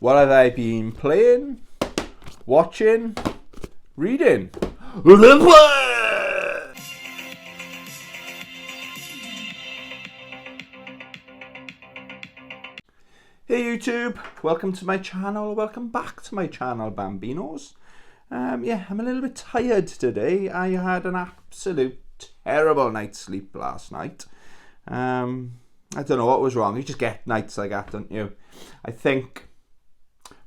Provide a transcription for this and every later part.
What have I been playing, watching, reading? Hey YouTube, welcome to my channel, welcome back to my channel, Bambinos. Yeah, I'm a little bit tired today. I had an absolute terrible night's sleep last night. I don't know what was wrong. You just get nights like that, don't you? I think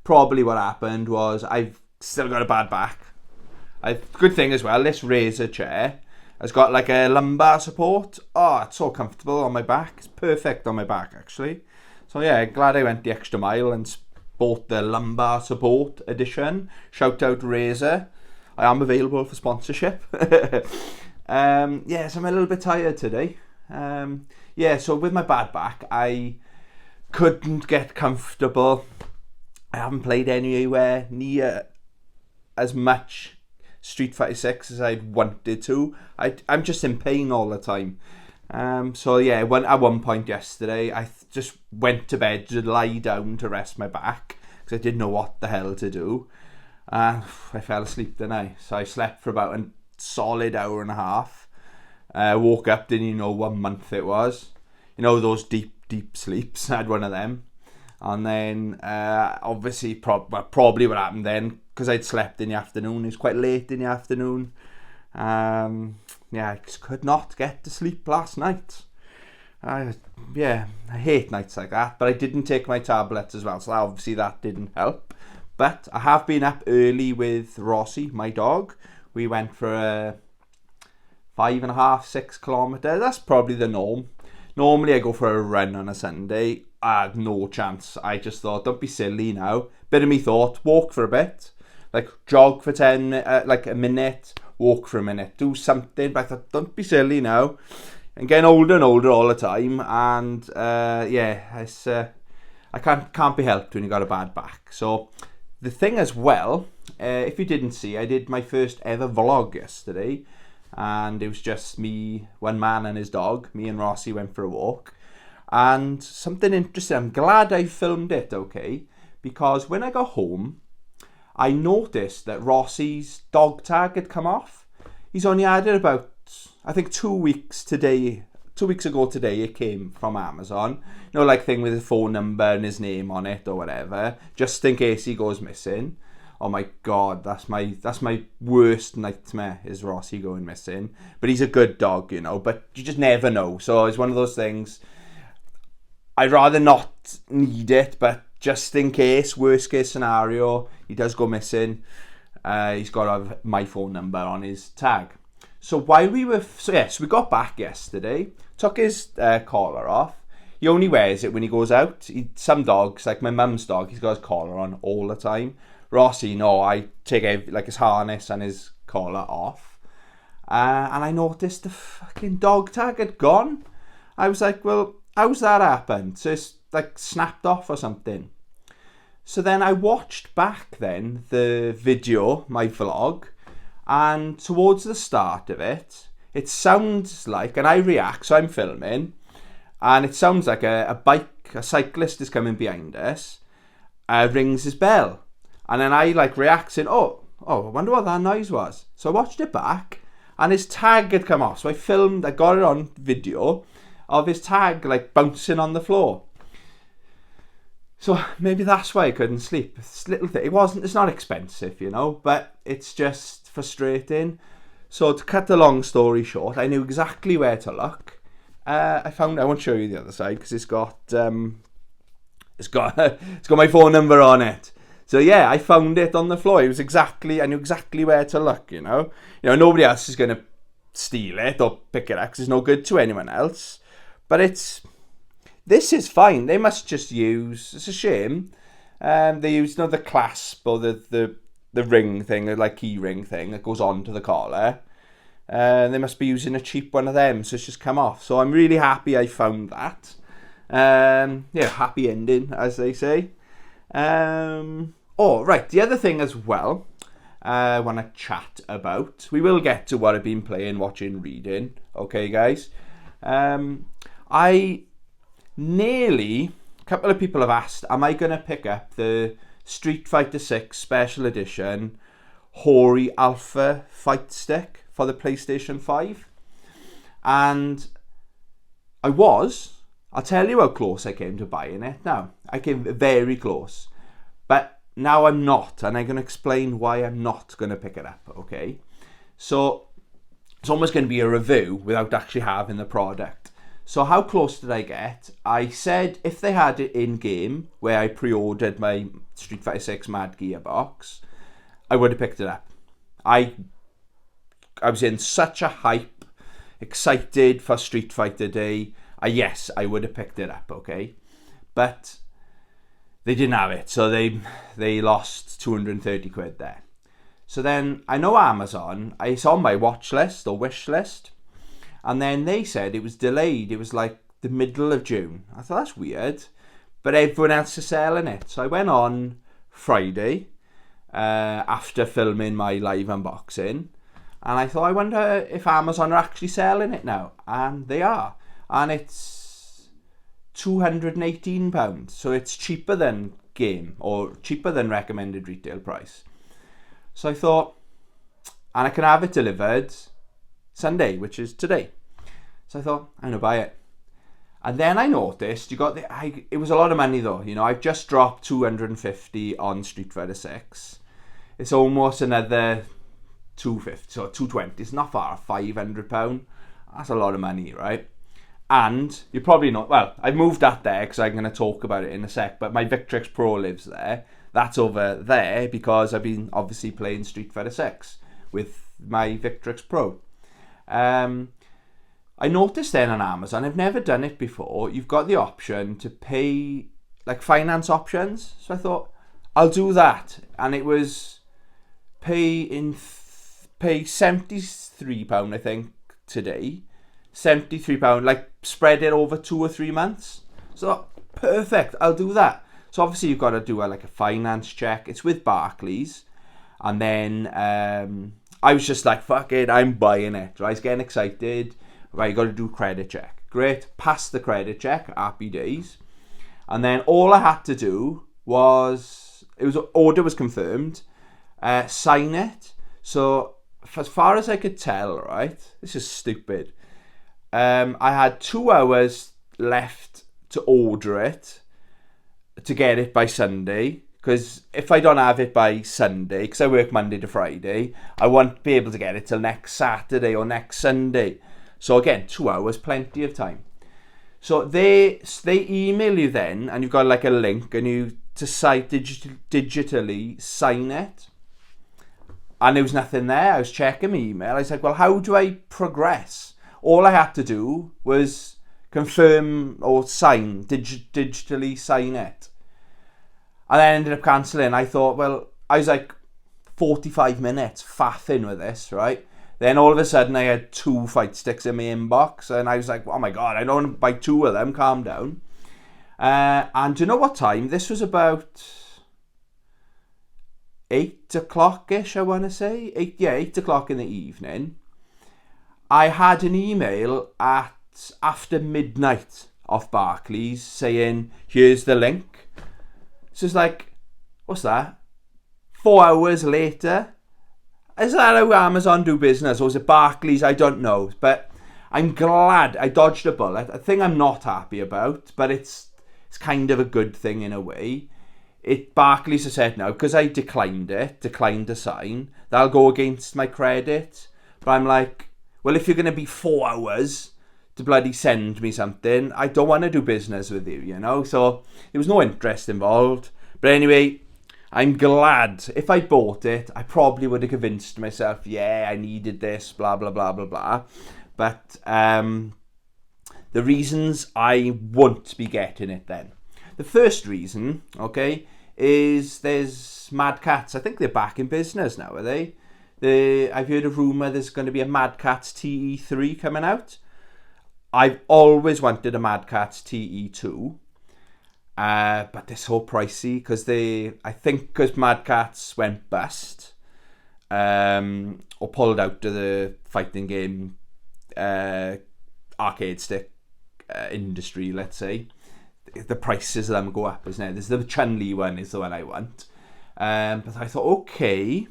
probably what happened was I've still got a bad back. Good thing as well, this Razer chair has got like a lumbar support. Oh, it's so comfortable on my back. It's perfect on my back actually. So yeah, glad I went the extra mile and bought the lumbar support edition. Shout out Razer. I am available for sponsorship. Yeah, so I'm a little bit tired today. Yeah, so with my bad back, I couldn't get comfortable. I haven't played anywhere near as much Street Fighter 6 as I'd wanted to. I'm just in pain all the time. So yeah, at one point yesterday, I just went to bed to lie down to rest my back because I didn't know what the hell to do. I fell asleep, didn't I? So I slept for about a solid hour and a half. Woke up, didn't even know what month it was. You know, those deep sleeps. I had one of them. And then, obviously, probably what happened then, because I'd slept in the afternoon. It was quite late in the afternoon. Yeah, I just could not get to sleep last night. I hate nights like that. But I didn't take my tablets as well, so obviously that didn't help. But I have been up early with Rossi, my dog. We went for a 5.5, 6 kilometres. That's probably the norm. Normally I go for a run on a Sunday. I had no chance. I just thought, don't be silly now. Bit of me thought, walk for a bit. Like jog for 10 minutes, like a minute, walk for a minute. Do something. But I thought, don't be silly now. I'm getting older and older all the time. And yeah, it's, I can't be helped when you got a bad back. So the thing as well, if you didn't see, I did my first ever vlog yesterday. And it was just me, one man and his dog. Me and Rossi went for a walk. And something interesting, I'm glad I filmed it, okay? Because when I got home, I noticed that Rossi's dog tag had come off. He's only had it about, I think 2 weeks today. 2 weeks ago today, it came from Amazon. You know, like thing with his phone number and his name on it or whatever. Just in case he goes missing. Oh my God, that's my worst nightmare, is Rossi going missing. But he's a good dog, you know, but you just never know. So it's one of those things, I'd rather not need it, but just in case, worst case scenario, he does go missing, he's got to have my phone number on his tag. So while we were, so we got back yesterday, took his collar off. He only wears it when he goes out. Some dogs, like my mum's dog, he's got his collar on all the time. Rossi, no, I take like his harness and his collar off. And I noticed the fucking dog tag had gone. I was like, well, how's that happened? So it's like snapped off or something. So then I watched back then the video, my vlog, and towards the start of it, it sounds like, and I react, so I'm filming, and it sounds like a cyclist is coming behind us, rings his bell. And then I like react saying, oh, I wonder what that noise was. So I watched it back and his tag had come off. So I got it on video of his tag like bouncing on the floor. So maybe that's why I couldn't sleep. This little thing, it's not expensive, you know, but it's just frustrating. So to cut the long story short, I knew exactly where to look. I won't show you the other side because it's got my phone number on it. So yeah, I found it on the floor. I knew exactly where to look, you know. Nobody else is going to steal it or pick it up because it's no good to anyone else. But this is fine. They must just use, it's a shame, they use the clasp or the ring thing, the like key ring thing that goes on to the collar. They must be using a cheap one of them, so it's just come off. So I'm really happy I found that. Yeah, happy ending, as they say. Oh, right, the other thing as well I want to chat about, we will get to what I've been playing, watching, reading, okay guys? I nearly a couple of people have asked, am I going to pick up the Street Fighter 6 Special Edition Hori Alpha Fight Stick for the PlayStation 5? And I'll tell you how close I came to buying it now. I came very close. But now I'm not, and I'm going to explain why I'm not going to pick it up, okay? So it's almost going to be a review without actually having the product. So how close did I get? I said if they had it in-game, where I pre-ordered my Street Fighter 6 Mad Gear box, I would have picked it up. I was in such a hype, excited for Street Fighter Day. Yes, I would have picked it up, okay? But they didn't have it, so they lost 230 quid there. So then I know Amazon, it's on my watch list or wish list, and then they said it was delayed. It was like the middle of June. I thought that's weird, but everyone else is selling it. So I went on Friday after filming my live unboxing, and I thought, I wonder if Amazon are actually selling it now, and they are, and it's £218, so it's cheaper than game or cheaper than recommended retail price. So I thought, and I can have it delivered Sunday, which is today. So I thought, I'm gonna buy it. And then I noticed it was a lot of money though. You know, I've just dropped 250 on Street Fighter 6. It's almost another 250, so 220. It's not far, £500. That's a lot of money, right? And you're probably not, well, I've moved that there because I'm going to talk about it in a sec, but my Victrix Pro lives there. That's over there because I've been obviously playing Street Fighter 6 with my Victrix Pro. I noticed then on Amazon, I've never done it before, you've got the option to pay, like finance options. So I thought, I'll do that. And it was pay £73, I think, today. £73, like spread it over 2 or 3 months. So perfect, I'll do that. So obviously you've got to do a finance check. It's with Barclays. And then I was just like, fuck it, I'm buying it. Right, I was getting excited. Right, you got to do credit check. Great, passed the credit check, happy days. And then all I had to do was, order was confirmed, sign it. So as far as I could tell, right, this is stupid. I had 2 hours left to order it, to get it by Sunday. Because if I don't have it by Sunday, because I work Monday to Friday, I won't be able to get it till next Saturday or next Sunday. So again, 2 hours, plenty of time. So they email you then, and you've got like a link, and you to digitally sign it. And there was nothing there. I was checking my email. I was like, well, how do I progress? All I had to do was confirm or sign, digitally sign it. And I ended up cancelling. I thought, well, I was like 45 minutes faffing with this, right? Then all of a sudden I had 2 fight sticks in my inbox, and I was like, oh my God, I don't want to buy 2 of them, calm down. And do you know what time? This was about 8 o'clock-ish, I want to say. 8 o'clock in the evening. I had an email at after midnight off Barclays saying, here's the link. So it's like, what's that? 4 hours later? Is that how Amazon do business? Or is it Barclays? I don't know. But I'm glad I dodged a bullet. A thing I'm not happy about, but it's kind of a good thing in a way. Barclays has said now, because I declined to sign, that'll go against my credit. But I'm like, well, if you're going to be 4 hours to bloody send me something, I don't want to do business with you, you know? So there was no interest involved. But anyway, I'm glad. If I bought it, I probably would have convinced myself, yeah, I needed this, blah, blah, blah, blah, blah. But the reasons I won't be getting it then. The first reason, okay, is there's Mad Catz. I think they're back in business now, are they? I've heard a rumour there's going to be a Mad Catz TE3 coming out. I've always wanted a Mad Catz TE2. But they're so pricey because because Mad Catz went bust or pulled out of the fighting game arcade stick industry, let's say. the prices of them go up, isn't it? There's the Chun-Li one is the one I want. But I thought, okay.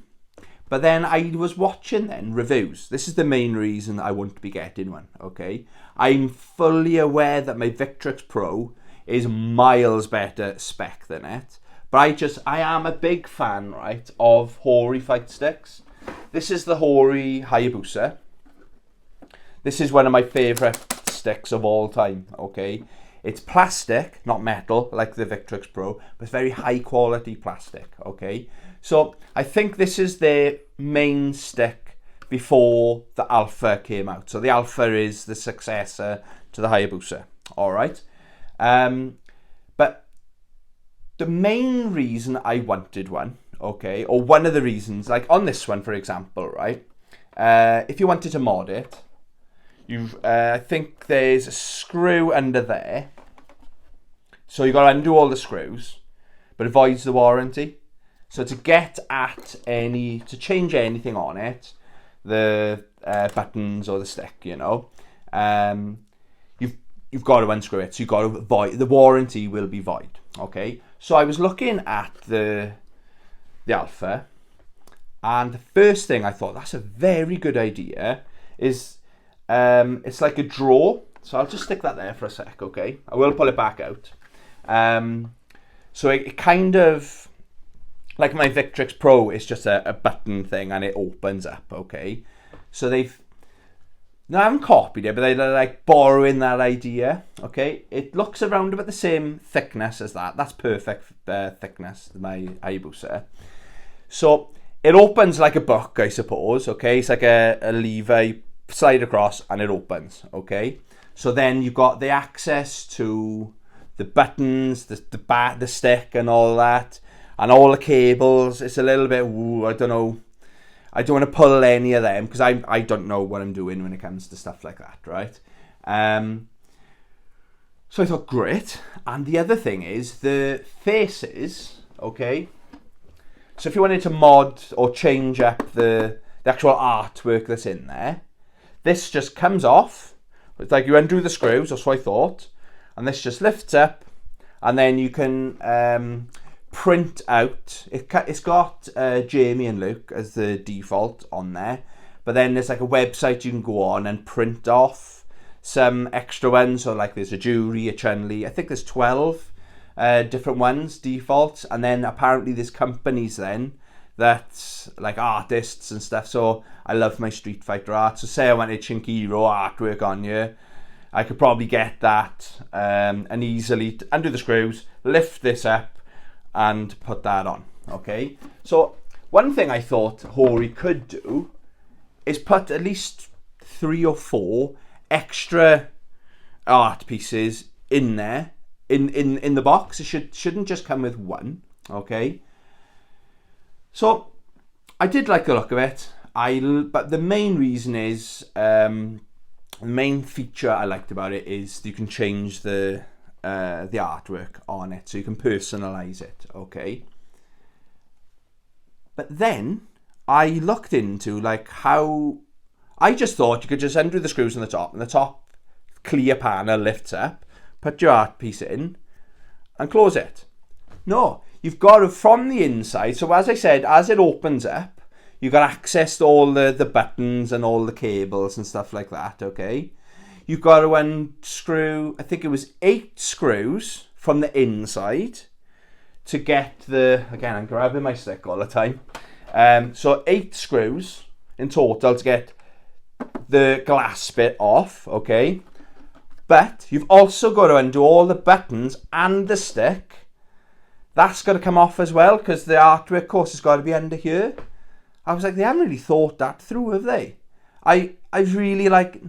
But then I was watching then reviews. This is the main reason I won't be getting one, okay? I'm fully aware that my Victrix Pro is miles better spec than it. But I am a big fan, right, of Hori fight sticks. This is the Hori Hayabusa. This is one of my favourite sticks of all time, okay? It's plastic, not metal, like the Victrix Pro, but it's very high quality plastic, okay? So I think this is their main stick before the Alpha came out. So the Alpha is the successor to the Hayabusa, all right? But the main reason I wanted one, okay, or one of the reasons, like on this one, for example, right? If you wanted to mod it, I think there's a screw under there. So you've got to undo all the screws, but it voids the warranty. So to get at to change anything on it, the buttons or the stick, you know, you've got to unscrew it. So you've got to void, the warranty will be void, okay? So I was looking at the Alpha, and the first thing I thought, that's a very good idea, is it's like a drawer. So I'll just stick that there for a sec, okay? I will pull it back out. So it kind of, like my Victrix Pro is just a button thing and it opens up, okay? So I haven't copied it, but they're like borrowing that idea, okay? It looks around about the same thickness as that. That's perfect thickness, my Hayabusa. So it opens like a book, I suppose, okay? It's like a lever, you slide across and it opens, okay? So then you've got the access to the buttons, the stick and all that, and all the cables. It's a little bit, I don't know. I don't want to pull any of them because I don't know what I'm doing when it comes to stuff like that, right? So I thought, great. And the other thing is the faces, okay? So if you wanted to mod or change up the actual artwork that's in there, this just comes off. It's like you undo the screws, that's what I thought. And this just lifts up, and then you can print out. It's got Jamie and Luke as the default on there, but then there's like a website you can go on and print off some extra ones. So like there's a Juri, a Chun-Li. I think there's 12 different ones default, and then apparently there's companies then that's like artists and stuff. So I love my Street Fighter art. So say I wanted Shinkiro artwork on here, I could probably get that and easily undo the screws, lift this up, and put that on, okay? So one thing I thought Hori could do is put at least 3 or 4 extra art pieces in there, in the box. It shouldn't just come with one, okay? So I did like the look of it. But the main reason is, the main feature I liked about it is you can change the artwork on it, so you can personalize it, okay? But then I looked into like how, I just thought you could just undo the screws on the top, and the top clear panel lifts up, put your art piece in, and close it. No, you've got to, from the inside, so as I said, as it opens up, you've got access to all the buttons and all the cables and stuff like that, okay? You've got to unscrew, I think it was 8 screws from the inside to get again, I'm grabbing my stick all the time. So 8 screws in total to get the glass bit off, okay? But you've also got to undo all the buttons and the stick. That's got to come off as well, because the artwork, of course, has got to be under here. I was like, they haven't really thought that through, have they? I really like,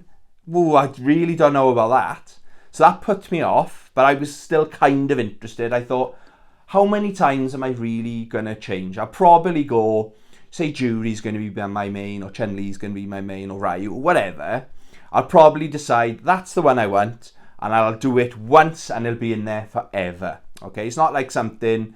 I really don't know about that. So that put me off, but I was still kind of interested. I thought, how many times am I really going to change? I'll probably go, say Juri's going to be my main, or Chun-Li's going to be my main, or Ryu, or whatever. I'll probably decide that's the one I want, and I'll do it once, and it'll be in there forever. Okay, it's not like something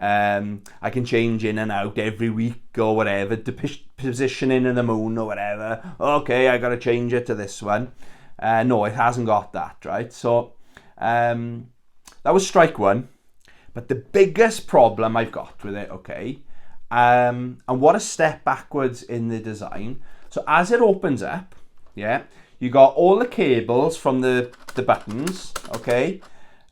I can change in and out every week or whatever, the positioning in the moon or whatever. Okay, I got to change it to this one. No, it hasn't got that, right? So that was strike one. But the biggest problem I've got with it, okay, and what a step backwards in the design. So as it opens up, yeah, you got all the cables from the buttons, okay,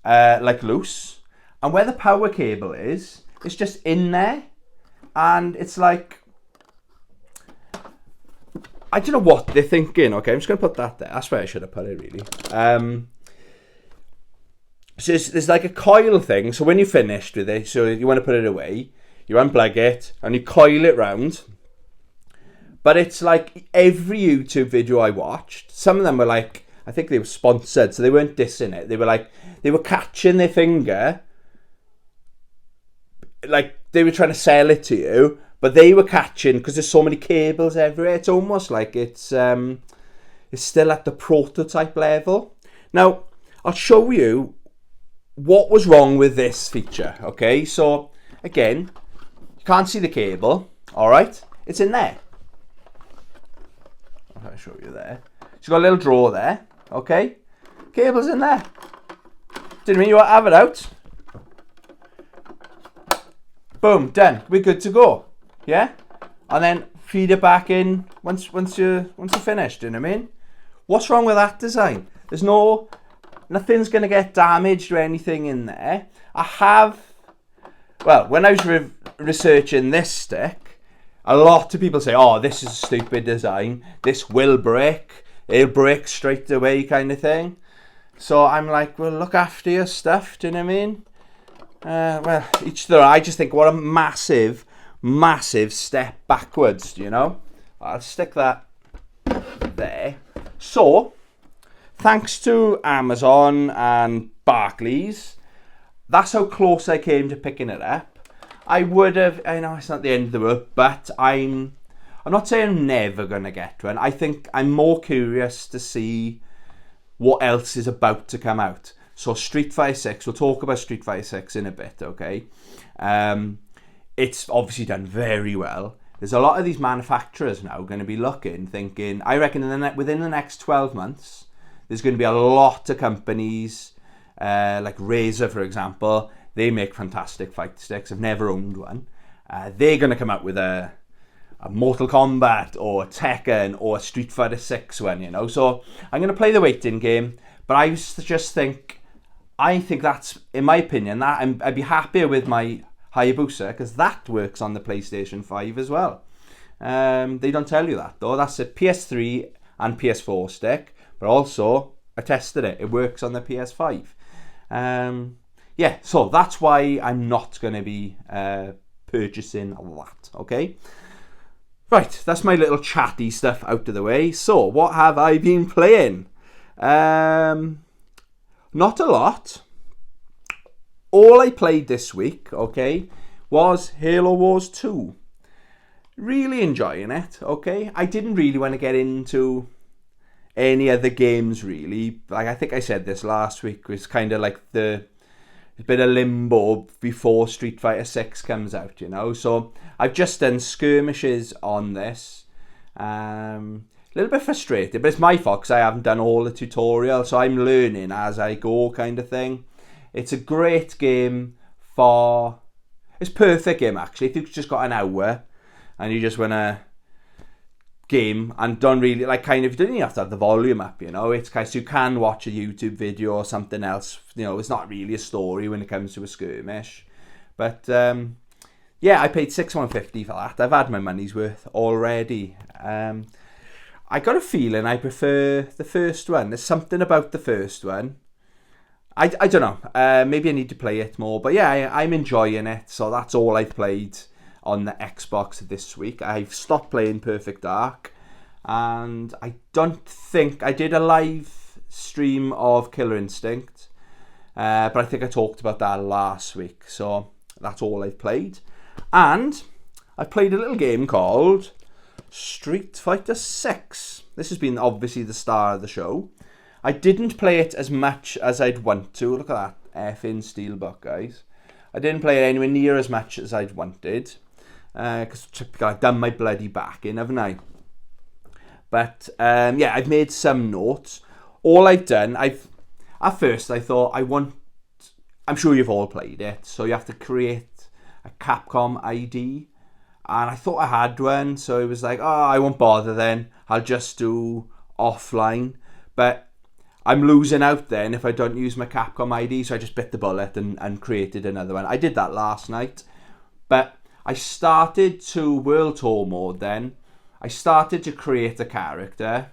like loose. And where the power cable is, it's just in there. And it's like, I don't know what they're thinking. Okay, I'm just going to put that there. That's where I should have put it, really. So there's like a coil thing. So when you're finished with it, so you want to put it away, you unplug it and you coil it round. But it's like every YouTube video I watched, some of them were like, I think they were sponsored, so they weren't dissing it. They were like, they were catching their finger, like they were trying to sell it to you, but they were catching, because there's so many cables everywhere, it's almost like it's still at the prototype level. Now, I'll show you what was wrong with this feature, okay? So, again, you can't see the cable, all right? It's in there. I'll show you there. So you've got a little drawer there, okay? Cable's in there. Didn't mean you want to have it out. Boom, done. We're good to go. Yeah? And then feed it back in once you're finished, you know what I mean? What's wrong with that design? There's nothing's going to get damaged or anything in there. When I was researching this stick, a lot of people say, oh, this is a stupid design. This will break. It'll break straight away kind of thing. So I'm like, well, look after your stuff, do you know what I mean? Each to their own. I just think what a massive, massive step backwards, you know? I'll stick that there. So, thanks to Amazon and Barclays, that's how close I came to picking it up. I would have, I know it's not the end of the world, but I'm not saying I'm never going to get one. I think I'm more curious to see what else is about to come out. So Street Fighter 6, we'll talk about Street Fighter 6 in a bit, okay? It's obviously done very well. There's a lot of these manufacturers now going to be thinking, I reckon within the next 12 months, there's going to be a lot of companies, like Razer, for example. They make fantastic fight sticks. I've never owned one. They're going to come out with a Mortal Kombat or a Tekken or a Street Fighter 6 one, you know. So I'm going to play the waiting game. But I think that's, in my opinion, I'd be happier with my Hayabusa because that works on the PlayStation 5 as well. They don't tell you that, though. That's a PS3 and PS4 stick. But also, I tested it. It works on the PS5. Yeah, so that's why I'm not going to be purchasing that, okay? Right, that's my little chatty stuff out of the way. So, what have I been playing? Not a lot. All I played this week, okay, was Halo Wars 2. Really enjoying it, okay? I didn't really want to get into any other games, really. Like, I think I said this last week. It was kind of like a bit of limbo before Street Fighter 6 comes out, you know. So I've just done skirmishes on this. A little bit frustrated, but it's my fault because I haven't done all the tutorial, so I'm learning as I go kind of thing. It's a great game it's a perfect game, actually. If you've just got an hour and you just want to game and don't really, like, kind of, you don't even have to have the volume up, you know. It's kind of, so you can watch a YouTube video or something else, you know. It's not really a story when it comes to a skirmish, but yeah, I paid $6.50 for that. I've had my money's worth already. I got a feeling I prefer the first one. There's something about the first one. I don't know, maybe I need to play it more, but yeah, I'm enjoying it. So that's all I've played on the Xbox this week. I've stopped playing Perfect Dark, and I don't think I did a live stream of Killer Instinct, but I think I talked about that last week. So that's all I've played, and I played a little game called Street Fighter 6. This has been obviously the star of the show. I didn't play it as much as I'd want to. Look at that effing steelbook, guys. I didn't play it anywhere near as much as I'd wanted. Because I've done my bloody back in, haven't I? But yeah, I've made some notes. All I've done, at first I thought I'm sure you've all played it. So you have to create a Capcom ID. And I thought I had one, so it was like, oh, I won't bother then. I'll just do offline. But I'm losing out then if I don't use my Capcom ID, so I just bit the bullet and created another one. I did that last night. But I started to World Tour mode then. I started to create a character.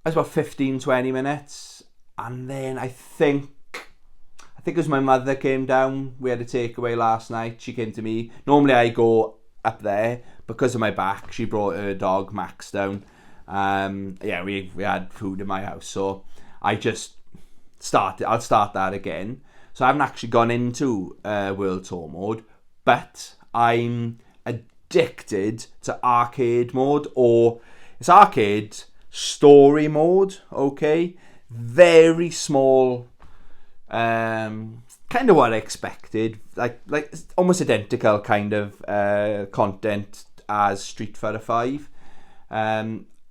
It was about 15, 20 minutes. And then I think it was my mother came down. We had a takeaway last night. She came to me. Normally I go up there because of my back. She brought her dog Max down. We had food in my house, so I just started. I'll start that again. So I haven't actually gone into World Tour mode, but I'm addicted to arcade mode, or it's arcade story mode. Okay, very small. Kind of what I expected, like almost identical kind of content as Street Fighter 5.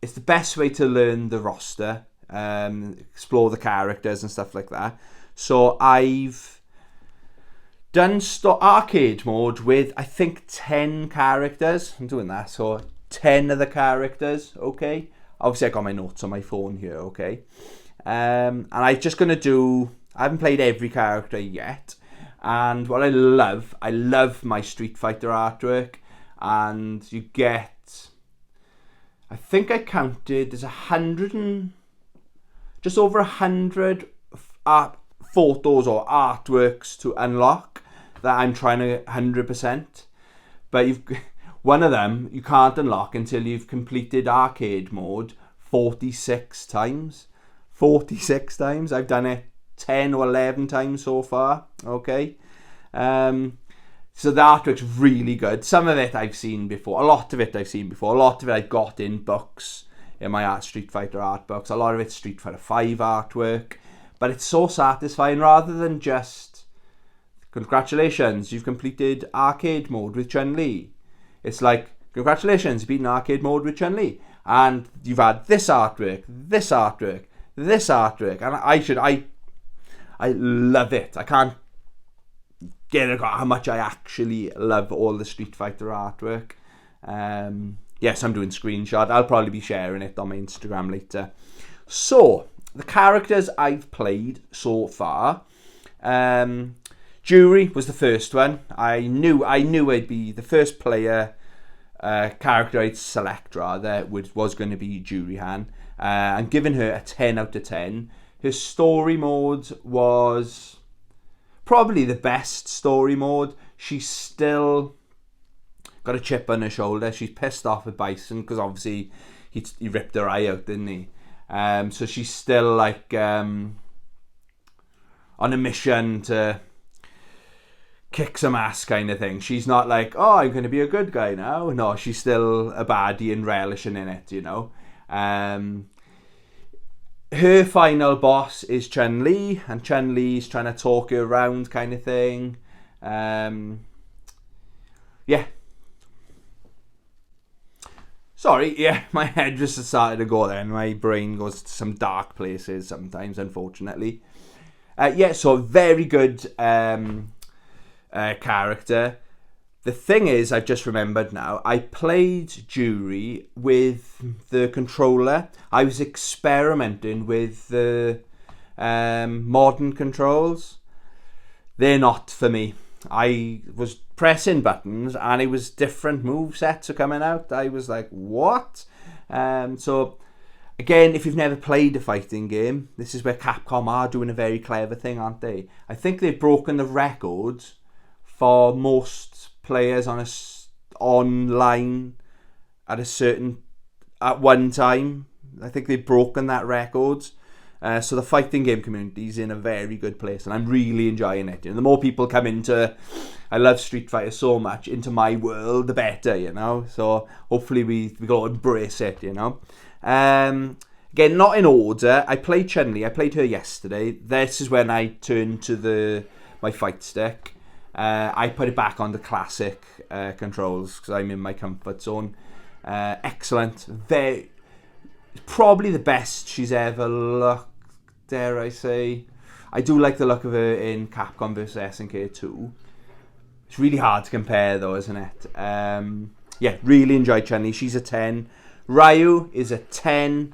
It's the best way to learn the roster, explore the characters and stuff like that. So I've done arcade mode with, I think, 10 characters. I'm doing that, so 10 of the characters, okay? Obviously I got my notes on my phone here, okay? And I'm just going to do... I haven't played every character yet, and what I love my Street Fighter artwork, and you get, I think I counted, there's just over 100 photos or artworks to unlock that I'm trying to 100%, but one of them you can't unlock until you've completed arcade mode 46 times. 46 times, I've done it 10 or 11 times so far, okay? So the artwork's really good. Some of it I've seen before, a lot of it I've seen before, a lot of it I got in books, in my Street Fighter art books, a lot of it's Street Fighter 5 artwork, but it's so satisfying rather than just, congratulations, you've completed arcade mode with Chun-Li. It's like, congratulations, you've beaten arcade mode with Chun-Li, and you've had this artwork, this artwork, this artwork, and I love it. I can't get across how much I actually love all the Street Fighter artwork. Yes, I'm doing screenshot. I'll probably be sharing it on my Instagram later. So, the characters I've played so far. Juri was the first one. I knew I'd be the first player character I'd select rather was going to be Juri-Han. I'm giving her a 10 out of 10. Her story mode was probably the best story mode. She's still got a chip on her shoulder. She's pissed off with Bison because obviously he ripped her eye out, didn't he? So she's still like on a mission to kick some ass kind of thing. She's not like, oh, I'm going to be a good guy now. No, she's still a baddie and relishing in it, you know. Her final boss is Chun-Li, and Chun-Li's trying to talk her around kind of thing. Yeah. Sorry, yeah, my head just started to go there, and my brain goes to some dark places sometimes, unfortunately. So very good character. The thing is, I've just remembered now, I played Juri with the controller. I was experimenting with the modern controls. They're not for me. I was pressing buttons and it was different movesets are coming out. I was like, what? So, again, if you've never played a fighting game, this is where Capcom are doing a very clever thing, aren't they? I think they've broken the records for most players online at one time. I think they've broken that record. So the fighting game community is in a very good place, and I'm really enjoying it. You know, the more people come into, I love Street Fighter so much, into my world, the better, you know. So hopefully we go embrace it, you know. Again, not in order. I played Chun-Li. I played her yesterday. This is when I turned to my fight stick. I put it back on the classic controls because I'm in my comfort zone. Excellent. Probably the best she's ever looked, dare I say. I do like the look of her in Capcom vs SNK 2. It's really hard to compare though, isn't it? Yeah, really enjoyed Chun-Li. She's a 10. Ryu is a 10.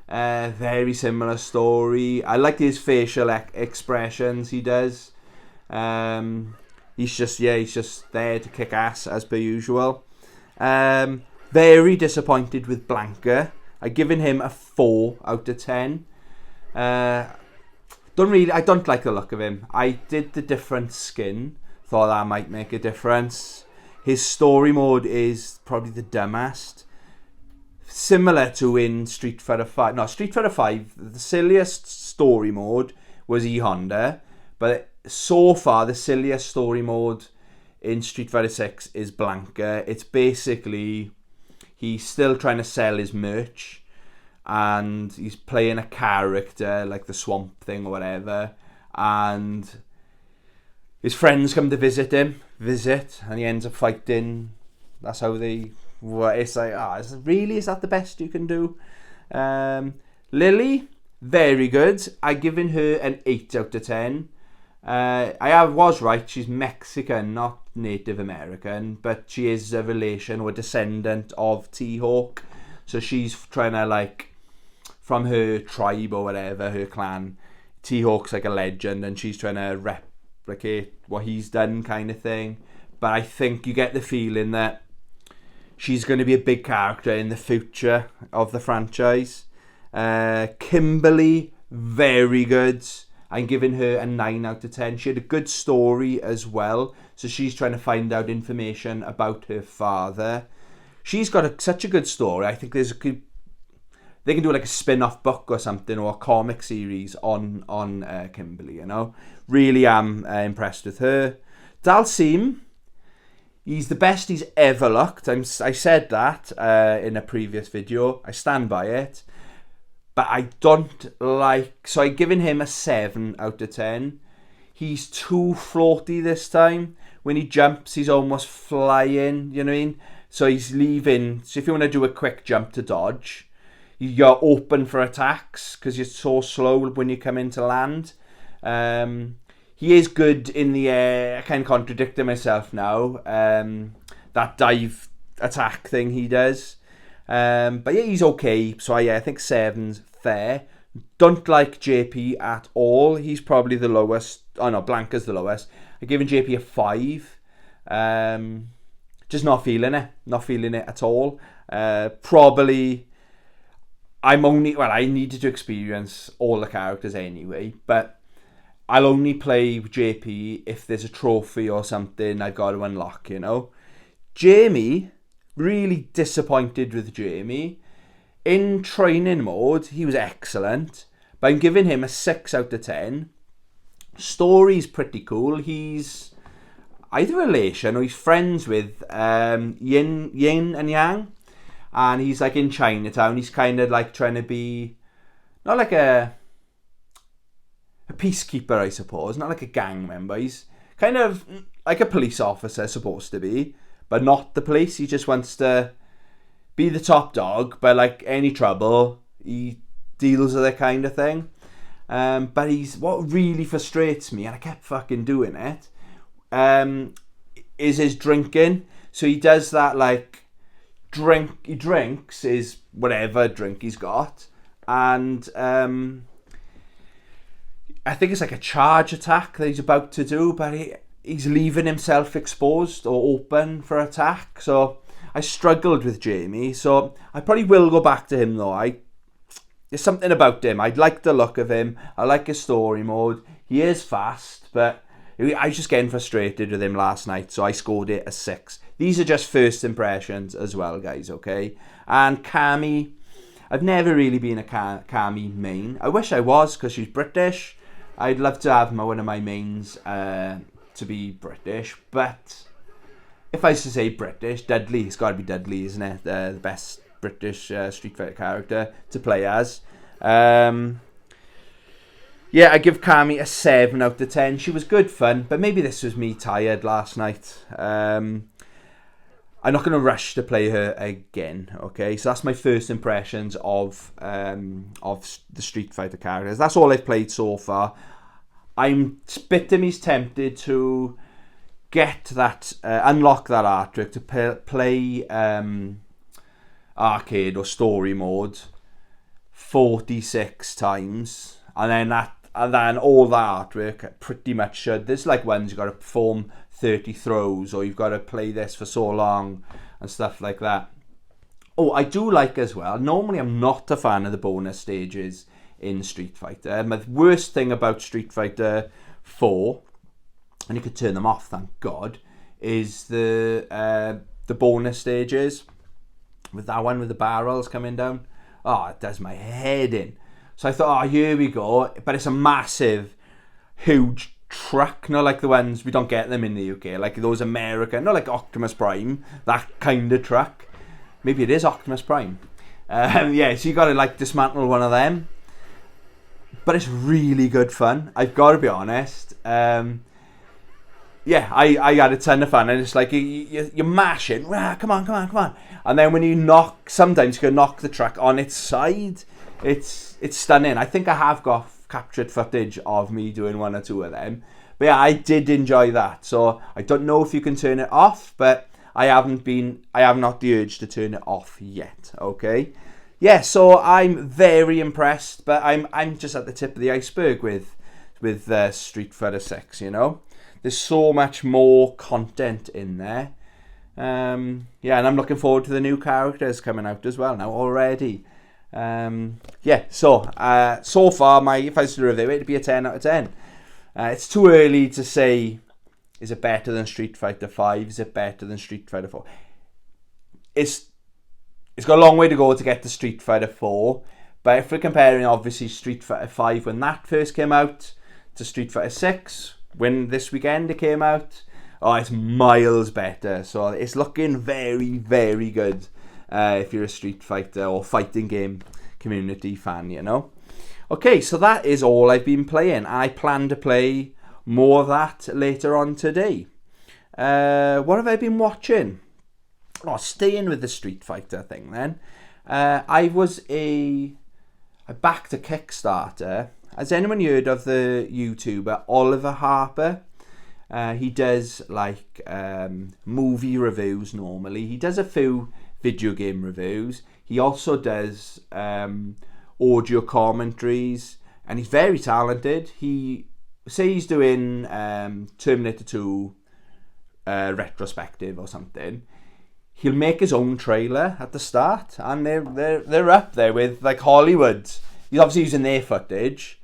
Very similar story. I like his facial expressions he does. He's just there to kick ass as per usual. Very disappointed with Blanka. I've given him a 4 out of 10. I don't like the look of him. I did the different skin. Thought that might make a difference. His story mode is probably the dumbest. Similar to in Street Fighter 5. No, Street Fighter 5, the silliest story mode was E-Honda. But so far, the silliest story mode in Street Fighter 6 is Blanka. It's basically, he's still trying to sell his merch. And he's playing a character, like the Swamp Thing or whatever. And his friends come to visit, and he ends up fighting. That's how they... It's like, is that the best you can do? Lily, very good. I've given her an 8 out of 10. I was right, she's Mexican, not Native American, but she is a relation or a descendant of T-Hawk. So she's trying to, like, from her tribe or whatever, her clan, T-Hawk's like a legend, and she's trying to replicate what he's done kind of thing. But I think you get the feeling that she's going to be a big character in the future of the franchise. Kimberly, very good. I'm giving her a 9 out of 10. She had a good story as well. So she's trying to find out information about her father. She's got such a good story. I think they can do like a spin-off book or something, or a comic series on Kimberly, you know. Really am impressed with her. Dhalsim, he's the best he's ever looked. I said that in a previous video. I stand by it. But I don't like... So I've given him a 7 out of 10. He's too floaty this time. When he jumps, he's almost flying, you know what I mean? So he's leaving... So if you want to do a quick jump to dodge, you're open for attacks because you're so slow when you come into land. He is good in the air. I kind of contradicted myself now. That dive attack thing he does. But yeah, he's okay. So I think 7's fair. Don't like JP at all. He's probably the lowest. Oh no, Blanka's the lowest. I've given JP a 5. Just not feeling it. Not feeling it at all. Probably... I needed to experience all the characters anyway, but I'll only play JP if there's a trophy or something I've got to unlock, you know. Jamie, really disappointed with Jamie. In training mode, he was excellent, but I'm giving him a 6 out of 10. Story's pretty cool. He's either a relation or he's friends with Yin and Yang. And he's like in Chinatown. He's kind of like trying to be not like a peacekeeper, I suppose. Not like a gang member. He's kind of like a police officer, supposed to be, but not the police. He just wants to be the top dog. But like any trouble, he deals with it, kind of thing. But what really frustrates me, and I kept fucking doing it, is his drinking. So he does that like. He drinks his whatever drink he's got, and I think it's like a charge attack that he's about to do, but he's leaving himself exposed or open for attack. So I struggled with Jamie, so I probably will go back to him though. There's something about him. I like the look of him. I like his story mode. He is fast, but I was just getting frustrated with him last night, so I scored it a 6. These are just first impressions as well, guys, okay? And Cammy, I've never really been a Cammy main. I wish I was, because she's British. I'd love to have one of my mains to be British, but if I was to say British, Dudley, it's got to be Dudley, isn't it? The best British Street Fighter character to play as. Yeah, I give Cammy a 7 out of 10. She was good fun, but maybe this was me tired last night. I'm not going to rush to play her again, okay? So that's my first impressions of the Street Fighter characters. That's all I've played so far. I'm spitting tempted to get that, unlock that art trick to play arcade or story mode 46 times, and then all that artwork pretty much should. There's like ones you've got to perform 30 throws, or you've got to play this for so long and stuff like that. Oh, I do like as well, normally I'm not a fan of the bonus stages in Street Fighter. My worst thing about Street Fighter 4, and you could turn them off, thank God, is the bonus stages. With that one with the barrels coming down. Oh, it does my head in. So I thought, oh, here we go. But it's a massive, huge truck. Not like the ones, we don't get them in the UK. Like those American, not like Optimus Prime. That kind of truck. Maybe it is Optimus Prime. Yeah, so you got to like dismantle one of them. But it's really good fun. I've got to be honest. Yeah, I had a ton of fun, and it's like you mash it, come on, and then when you knock, sometimes you can knock the truck on its side. It's stunning. I think I have got captured footage of me doing one or two of them, but yeah, I did enjoy that. So I don't know if you can turn it off, but I have not the urge to turn it off yet. Okay, yeah, so I'm very impressed, but I'm just at the tip of the iceberg with Street Fighter 6, you know. There's so much more content in there. Yeah, and I'm looking forward to the new characters coming out as well now already. Yeah, so far, if I was to review it, it'd be a 10 out of 10. It's too early to say, is it better than Street Fighter 5? Is it better than Street Fighter 4? It's got a long way to go to get to Street Fighter 4. But if we're comparing, obviously, Street Fighter 5 when that first came out to Street Fighter 6... when this weekend it came out, oh, it's miles better. So it's looking very, very good if you're a Street Fighter or fighting game community fan, you know. Okay, so that is all I've been playing. I plan to play more of that later on today. What have I been watching? Oh, staying with the Street Fighter thing then. I backed a Kickstarter. Has anyone heard of the YouTuber Oliver Harper? He does like movie reviews normally. He does a few video game reviews. He also does audio commentaries, and he's very talented. He's doing Terminator 2 retrospective or something. He'll make his own trailer at the start, and they're up there with like Hollywood. He's obviously using their footage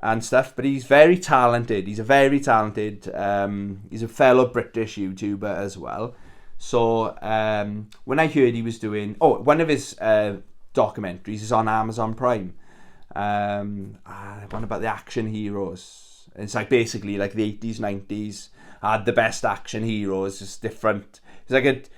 and stuff, but he's very talented. He's a fellow British YouTuber as well. So when I heard he was doing, one of his documentaries is on Amazon Prime. One about the action heroes. It's like basically like the 80s, 90s had the best action heroes. It's different. It's like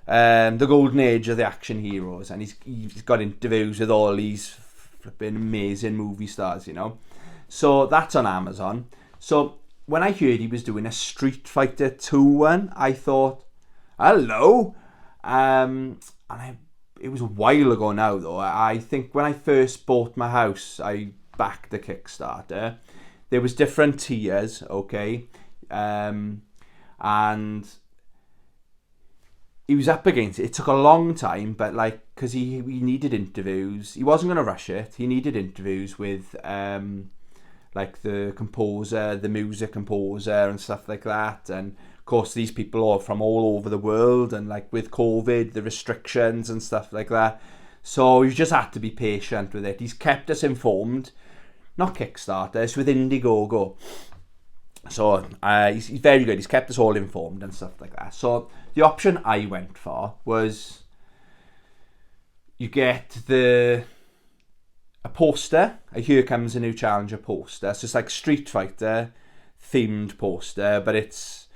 the golden age of the action heroes, and he's got interviews with all these flipping amazing movie stars, you know. So that's on Amazon. So when I heard he was doing a Street Fighter 2 one, I thought, hello. It was a while ago now, though. I think when I first bought my house, I backed the Kickstarter. There was different tiers, okay? And he was up against it. It took a long time, but like, because he needed interviews. He wasn't going to rush it. He needed interviews with like the composer, the music composer and stuff like that. And of course, these people are from all over the world, and like with COVID, the restrictions and stuff like that. So you just had to be patient with it. He's kept us informed. Not Kickstarter, it's with Indiegogo. So he's very good. He's kept us all informed and stuff like that. So the option I went for was you get a poster, a Here Comes a New Challenger poster. So it's like Street Fighter themed poster, but it's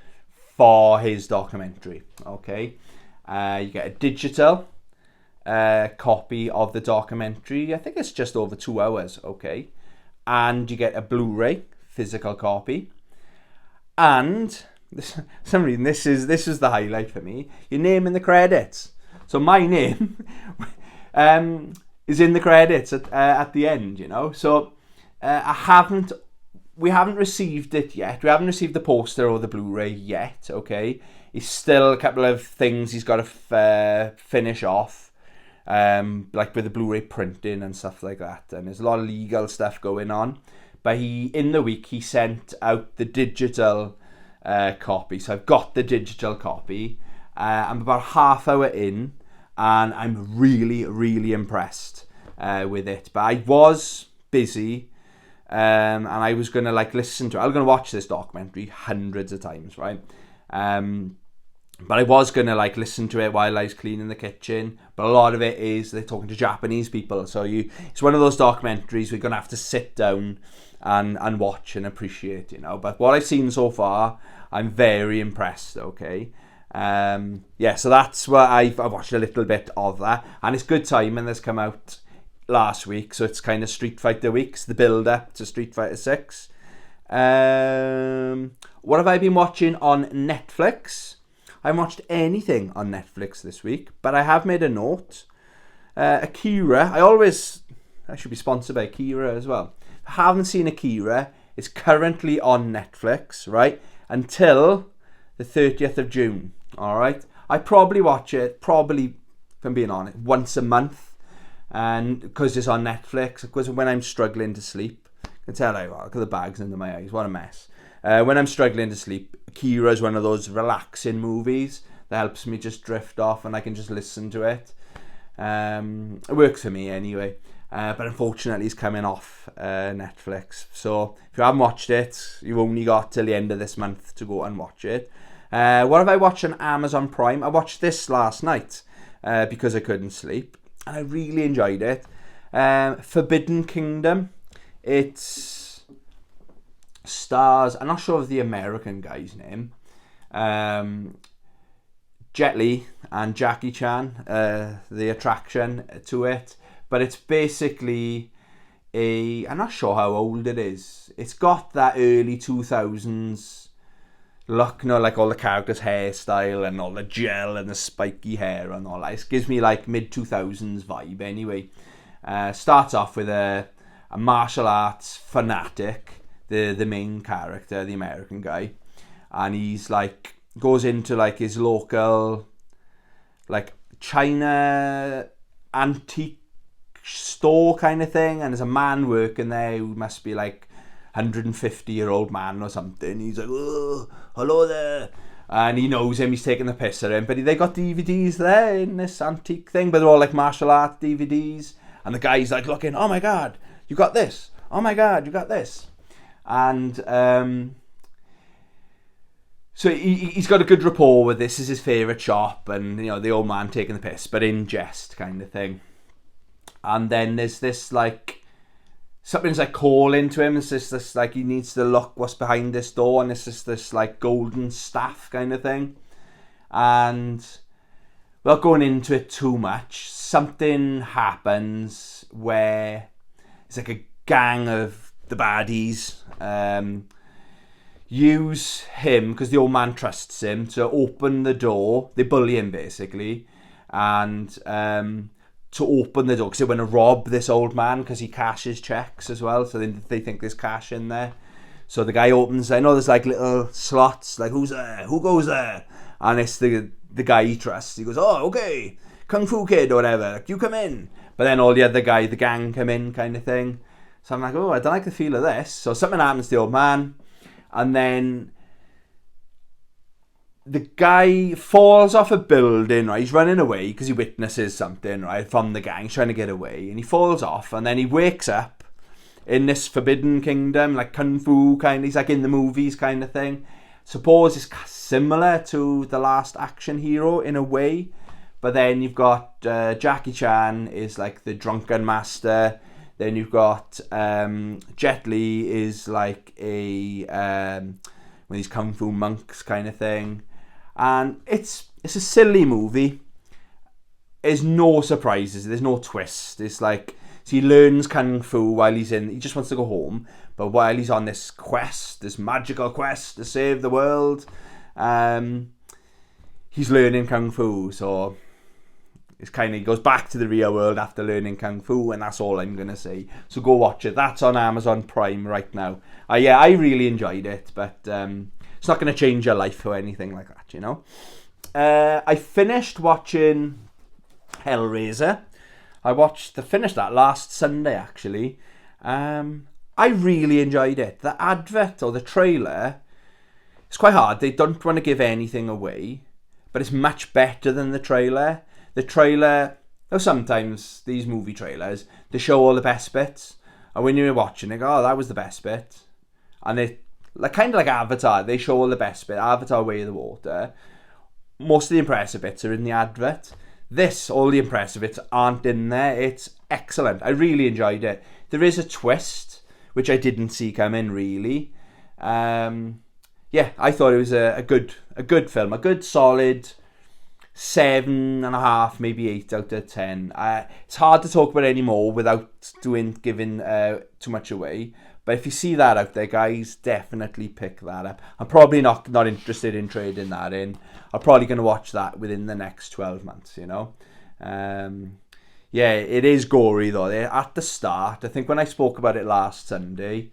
for his documentary. Okay, you get a digital copy of the documentary. I think it's just over 2 hours. Okay, and you get a Blu-ray physical copy. And for some reason, this is the highlight for me. Your name in the credits. So my name is in the credits at the end, you know. So I haven't we haven't received it yet. We haven't received the poster or the Blu-ray yet, okay? It's still a couple of things he's got to finish off, like with the Blu-ray printing and stuff like that. And there's a lot of legal stuff going on. But in the week, he sent out the digital copy. So I've got the digital copy. I'm about half hour in, and I'm really, really impressed with it. But I was busy. And I was going to listen to it. I was going to watch this documentary hundreds of times, right? But I was going to listen to it while I was cleaning the kitchen. But a lot of it is they're talking to Japanese people. So it's one of those documentaries we're going to have to sit down and watch and appreciate, But what I've seen so far, I'm very impressed, okay? So that's what I've watched a little bit of that. And it's good timing. This come out last week, so it's kind of Street Fighter weeks, the build-up to Street Fighter 6. What have I been watching on Netflix? I haven't watched anything on Netflix this week, but I have made a note. Akira, I should be sponsored by Akira as well. I haven't seen Akira. It's currently on Netflix, right, until the 30th of June, all right? I probably watch it, if I'm being honest, once a month. And because it's on Netflix, because when I'm struggling to sleep, I can tell look at the bags under my eyes, what a mess. When I'm struggling to sleep, Akira is one of those relaxing movies that helps me just drift off and I can just listen to it. It works for me anyway. But unfortunately, it's coming off Netflix. So if you haven't watched it, you've only got till the end of this month to go and watch it. What have I watched on Amazon Prime? I watched this last night because I couldn't sleep. And I really enjoyed it. Forbidden Kingdom. It stars, I'm not sure of the American guy's name, Jet Li and Jackie Chan, the attraction to it. But it's basically I'm not sure how old it is. It's got that early 2000s look, like all the characters' hairstyle and all the gel and the spiky hair and all that. It gives me mid-2000s vibe anyway. Starts off with a martial arts fanatic, the main character, the American guy. And he's goes into his local China antique store kind of thing. And there's a man working there who must be 150-year-old man or something. He's oh, hello there. And he knows him, he's taking the piss at him. But they got DVDs there in this antique thing, but they're all martial art DVDs. And the guy's looking, oh my God, you got this. Oh my God, you got this. And so he's got a good rapport with this. This is his favourite shop. And, the old man taking the piss, but in jest kind of thing. And then there's this something's calling to him. It's just this he needs to look what's behind this door, and it's just this golden staff kind of thing. And without going into it too much, something happens where it's a gang of the baddies use him, because the old man trusts him, to open the door. They bully him basically, and to open the door, because they want to rob this old man because he cashes checks as well, so they think there's cash in there. So the guy opens, I know there's little slots, who's there, who goes there, and it's the guy he trusts. He goes, oh okay, Kung Fu Kid or whatever, you come in. But then all the other the gang come in kind of thing. So I'm oh, I don't like the feel of this. So something happens to the old man, and then the guy falls off a building, right? He's running away because he witnesses something, right, from the gang. He's trying to get away, and he falls off, and then he wakes up in this Forbidden Kingdom, Kung Fu kind of, he's in the movies kind of thing. Suppose it's similar to The Last Action Hero in a way, but then you've got Jackie Chan is the drunken master. Then you've got Jet Li is one of these Kung Fu monks kind of thing. And it's a silly movie. There's no surprises. There's no twist. It's so he learns Kung Fu while he just wants to go home. But while he's on this quest, this magical quest to save the world, he's learning Kung Fu. So it's kind of, he goes back to the real world after learning Kung Fu, and that's all I'm going to say. So go watch it. That's on Amazon Prime right now. Yeah, I really enjoyed it, but it's not going to change your life or anything like that, you know. I finished watching Hellraiser. I finished that last Sunday, actually. I really enjoyed it. The advert or the trailer, it's quite hard. They don't want to give anything away, but it's much better than the trailer. The trailer, sometimes these movie trailers, they show all the best bits, and when you're watching it, that was the best bit. And it, kind of like Avatar, they show all the best bit. Avatar: Way of the Water. Most of the impressive bits are in the advert. This, all the impressive bits aren't in there. It's excellent. I really enjoyed it. There is a twist, which I didn't see coming, really. I thought it was a good film. A good, solid 7.5, maybe 8 out of 10. It's hard to talk about it anymore without giving too much away. But if you see that out there, guys, definitely pick that up. I'm probably not interested in trading that in. I'm probably going to watch that within the next 12 months, you know. It is gory, though. At the start, I think when I spoke about it last Sunday,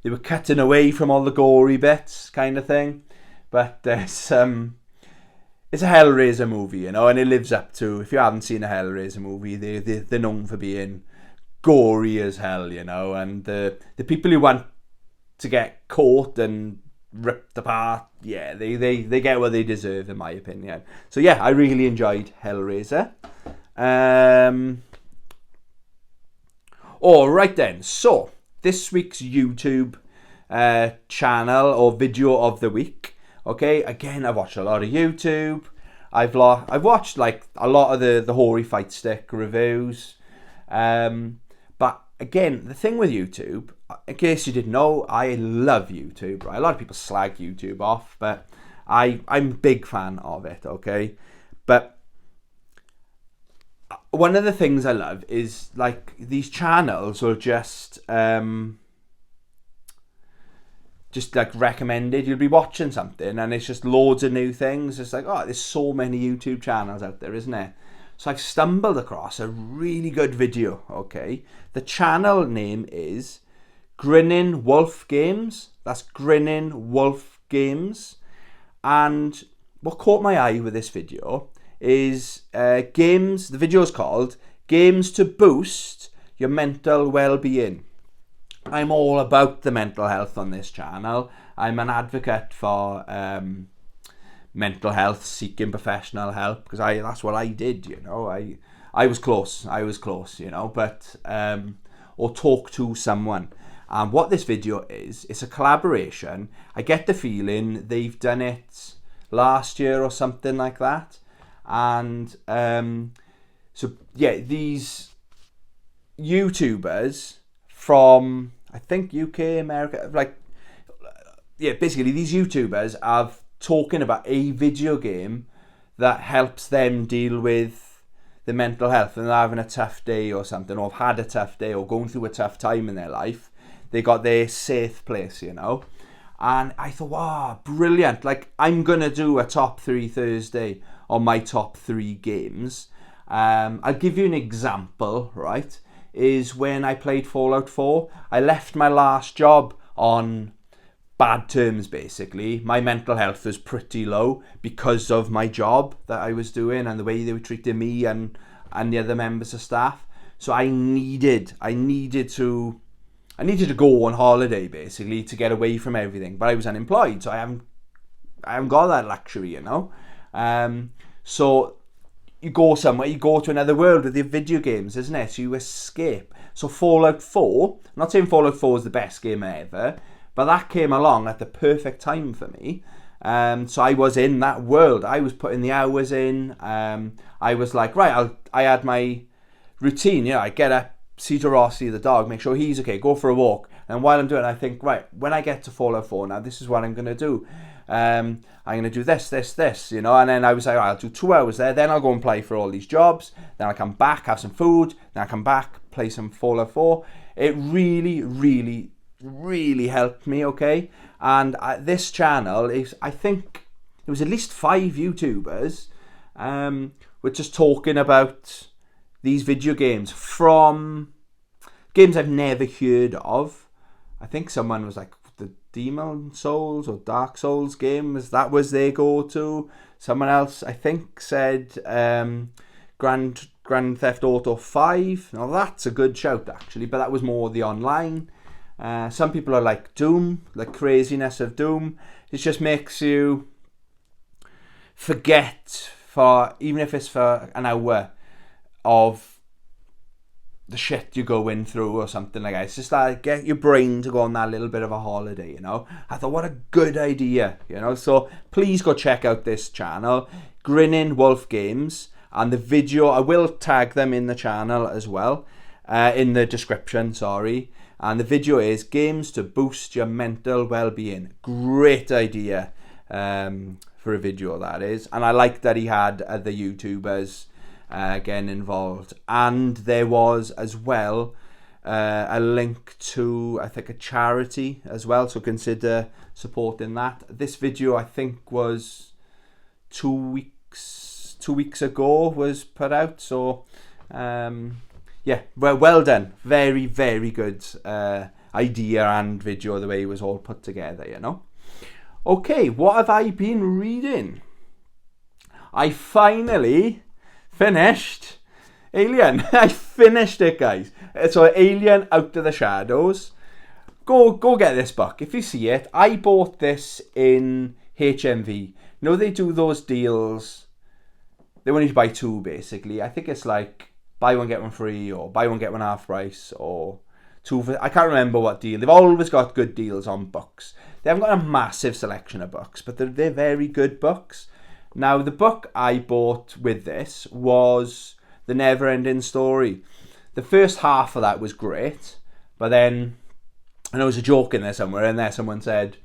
they were cutting away from all the gory bits, kind of thing. But it's a Hellraiser movie, you know, and it lives up to, if you haven't seen a Hellraiser movie, they're known for being gory as hell, you know, and the people who want to get caught and ripped apart, they get what they deserve, in my opinion. So I really enjoyed Hellraiser. Alright then, so this week's YouTube channel or video of the week. Okay, again, I've watched a lot of YouTube. I've watched like a lot of the Hoary Fight Stick reviews. But again, the thing with YouTube, in case you didn't know, I love YouTube. Right? A lot of people slag YouTube off, but I'm a big fan of it, okay? But one of the things I love is, like, these channels will just like recommended. You'll be watching something and it's just loads of new things. It's like, there's so many YouTube channels out there, isn't it? So I've stumbled across a really good video, okay? The channel name is Grinning Wolf Games. That's Grinning Wolf Games. And what caught my eye with this video is games. The video is called Games to Boost Your Mental Well-Being. I'm all about the mental health on this channel. I'm an advocate for mental health, seeking professional help, because that's what I did, you know. I was close, you know, but or talk to someone. And what this video is, it's a collaboration. I get the feeling they've done it last year or something like that. And these YouTubers from, I think, UK, America, basically these YouTubers have talking about a video game that helps them deal with the mental health, and they're having a tough day or something, or have had a tough day or going through a tough time in their life. They got their safe place, you know. And I thought, wow, brilliant. Like, I'm going to do a top 3 Thursday on my top 3 games. I'll give you an example, right? Is when I played Fallout 4. I left my last job on bad terms, basically. My mental health was pretty low because of my job that I was doing and the way they were treating me and the other members of staff. So I needed to go on holiday, basically, to get away from everything. But I was unemployed, so I haven't got that luxury, you know. So you go somewhere, you go to another world with your video games, isn't it? So you escape. So Fallout 4, I'm not saying Fallout 4 is the best game ever, but that came along at the perfect time for me. So I was in that world. I was putting the hours in. I was like, right, I had my routine. I get up, see Rossi, the dog, make sure he's okay, go for a walk. And while I'm doing it, I think, right, when I get to Fallout 4 now, this is what I'm going to do. I'm going to do this, you know. And then I was like, right, I'll do 2 hours there. Then I'll go and play for all these jobs. Then I'll come back, have some food. Then I'll come back, play some Fallout 4. It really, really, really helped me, okay? And this channel is, I think, it was at least 5 YouTubers were just talking about these video games from games I've never heard of. I think someone was like, the Demon Souls or Dark Souls games, that was their go-to. Someone else, I think, said Grand Theft Auto 5. Now, that's a good shout, actually, but that was more the online. Some people are like Doom, the craziness of Doom. It just makes you forget, for even if it's for an hour, of the shit you're going through or something like that. It's just like, get your brain to go on that little bit of a holiday, you know. I thought, what a good idea, you know. So please go check out this channel, Grinning Wolf Games, and the video, I will tag them in the channel as well, in the description, sorry. And the video is Games to Boost Your Mental Well-Being. Great idea for a video, that is. And I like that he had the YouTubers again involved. And there was as well a link to, I think, a charity as well. So consider supporting that. This video, I think, was 2 weeks ago was put out. So yeah, well done. Very, very good idea and video, the way it was all put together, you know. Okay, what have I been reading? I finally finished Alien. I finished it, guys. So Alien Out of the Shadows. Go get this book. If you see it, I bought this in HMV. You know, they do those deals. They want you to buy two, basically. I think it's like buy one, get one free, or buy one, get one half price, or two for... I can't remember what deal. They've always got good deals on books. They haven't got a massive selection of books, but they're very good books. Now, the book I bought with this was The Never-Ending Story. The first half of that was great, but then, and there was a joke in there somewhere, and there someone said,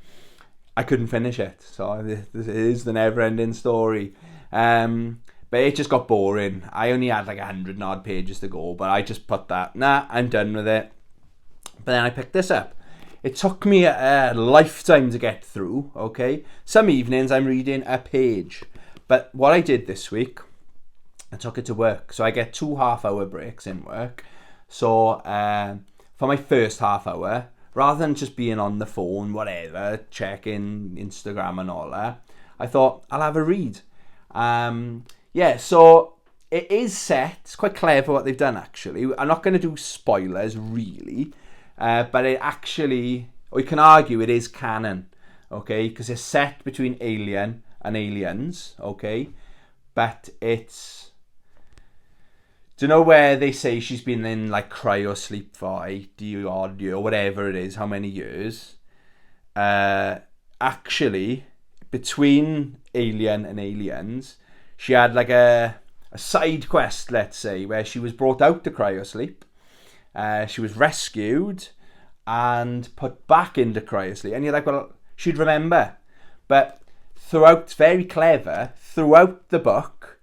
I couldn't finish it. So this is The Never-Ending Story. But it just got boring. I only had like 100 and odd pages to go, but I just put that, nah, I'm done with it. But then I picked this up. It took me a lifetime to get through, okay? Some evenings I'm reading a page. But what I did this week, I took it to work. So I get 2 half-hour breaks in work. So for my first half hour, rather than just being on the phone, whatever, checking Instagram and all that, I thought I'll have a read. Yeah, so it is set. It's quite clever what they've done, actually. I'm not going to do spoilers, really. But it actually, we can argue it is canon, okay? Because it's set between Alien and Aliens, okay? But it's... Do you know where they say she's been in, like, cryo sleep for 80 odd years, or whatever it is, how many years? Actually, between Alien and Aliens, she had like a side quest, let's say, where she was brought out to cryosleep. She was rescued and put back into cryosleep. And you're like, well, she'd remember. But throughout, very clever, throughout the book,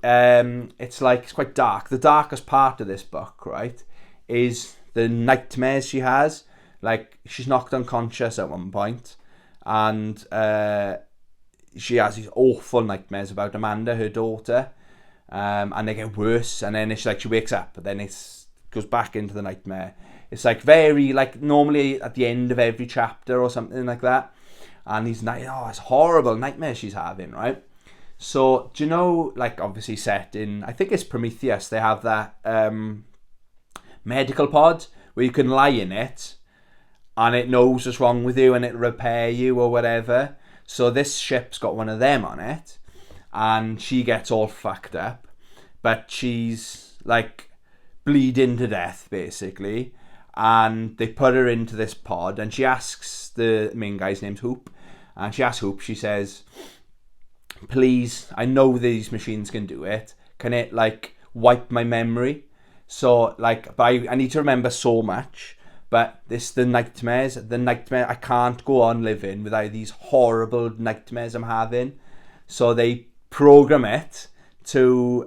it's like, it's quite dark. The darkest part of this book, right, is the nightmares she has. Like, she's knocked unconscious at one point, and she has these awful nightmares about Amanda, her daughter, and they get worse, and then it's like she wakes up, but then it goes back into the nightmare. It's like very, like, normally at the end of every chapter or something like that, and these it's horrible nightmares she's having, right? So, do you know, like, obviously set in, I think it's Prometheus, they have that medical pod where you can lie in it, and it knows what's wrong with you, and it'll repair you or whatever. So this ship's got one of them on it, and she gets all fucked up, but she's like bleeding to death basically, and they put her into this pod, and she asks, the main guy's name's Hoop, and she asks Hoop, she says, please, I know these machines can do it, can it like wipe my memory? So like, but I need to remember so much. But the nightmare, I can't go on living without these horrible nightmares I'm having. So they program it to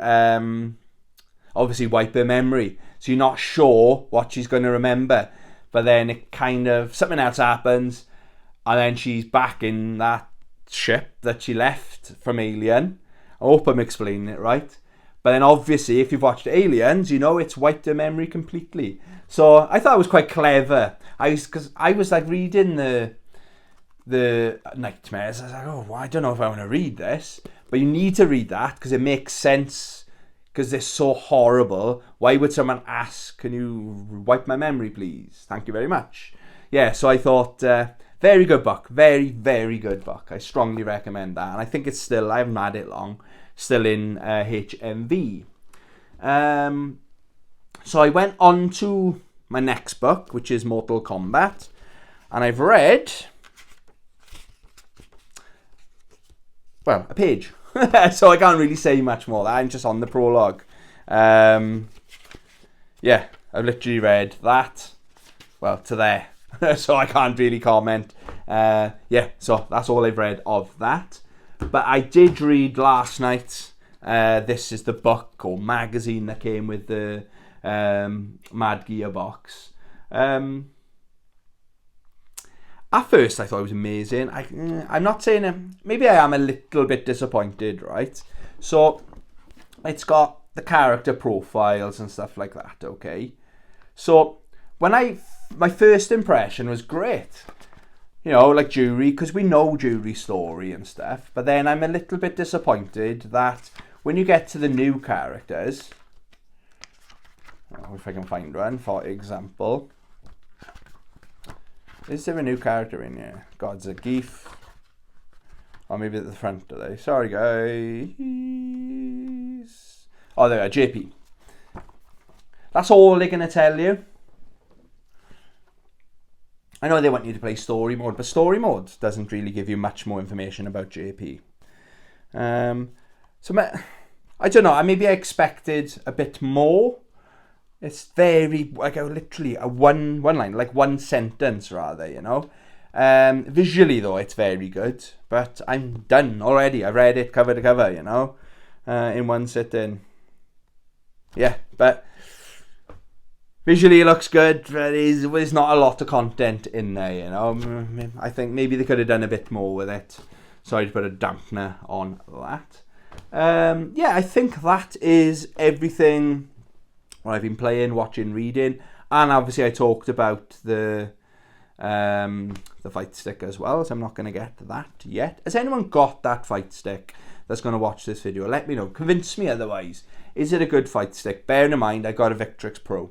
obviously wipe her memory. So you're not sure what she's going to remember. But then it kind of, something else happens, and then she's back in that ship that she left from Alien. I hope I'm explaining it right. But then obviously, if you've watched Aliens, you know it's wiped their memory completely. So I thought it was quite clever. Because I was like reading the nightmares. I was like, oh, well, I don't know if I want to read this. But you need to read that because it makes sense. Because they're so horrible. Why would someone ask, can you wipe my memory, please? Thank you very much. Yeah, so I thought, very good book. Very, very good book. I strongly recommend that. And I think it's still, I haven't had it long, still in HMV. So I went on to my next book, which is Mortal Kombat. And I've read, well, a page. So I can't really say much more. I'm just on the prologue. Yeah, I've literally read that, well, to there. So I can't really comment. Yeah, so that's all I've read of that. But I did read last night, this is the book or magazine that came with the Mad Gear box. At first I thought it was amazing. I'm not saying maybe I am a little bit disappointed, right? So it's got the character profiles and stuff like that, okay? So when my first impression was great. You know, like Jury, because we know Jury's story and stuff. But then I'm a little bit disappointed that when you get to the new characters, if I can find one, for example, is there a new character in here? God, Zangief. Or maybe at the front, are they? Sorry, guys. Oh, there we are, JP. That's all they're going to tell you. I know they want you to play story mode, but story mode doesn't really give you much more information about JP. I don't know, maybe I expected a bit more. It's very, like, literally a one line, like one sentence rather, you know. Visually though, it's very good, but I'm done already. I read it cover to cover, you know, in one sitting. Yeah, but visually it looks good. There's not a lot of content in there, you know. I think maybe they could have done a bit more with it. Sorry to put a dampener on that. Yeah, I think that is everything what I've been playing, watching, reading. And obviously I talked about the fight stick as well, so I'm not going to get to that yet. Has anyone got that fight stick that's going to watch this video? Let me know. Convince me otherwise. Is it a good fight stick? Bearing in mind I got a Victrix Pro.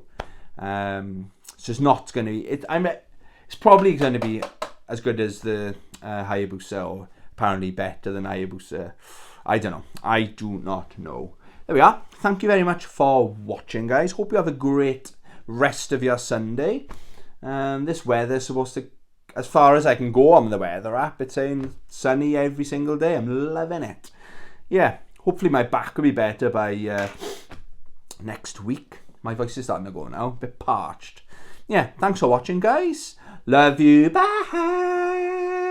So it's not going to be... It's probably going to be as good as the Hayabusa, or apparently better than Hayabusa. I don't know. I do not know. There we are. Thank you very much for watching, guys. Hope you have a great rest of your Sunday. This weather is supposed to, as far as I can go on the weather app, it's saying sunny every single day. I'm loving it. Yeah, hopefully my back will be better by next week. My voice is starting to go now, a bit parched. Yeah, thanks for watching, guys. Love you. Bye.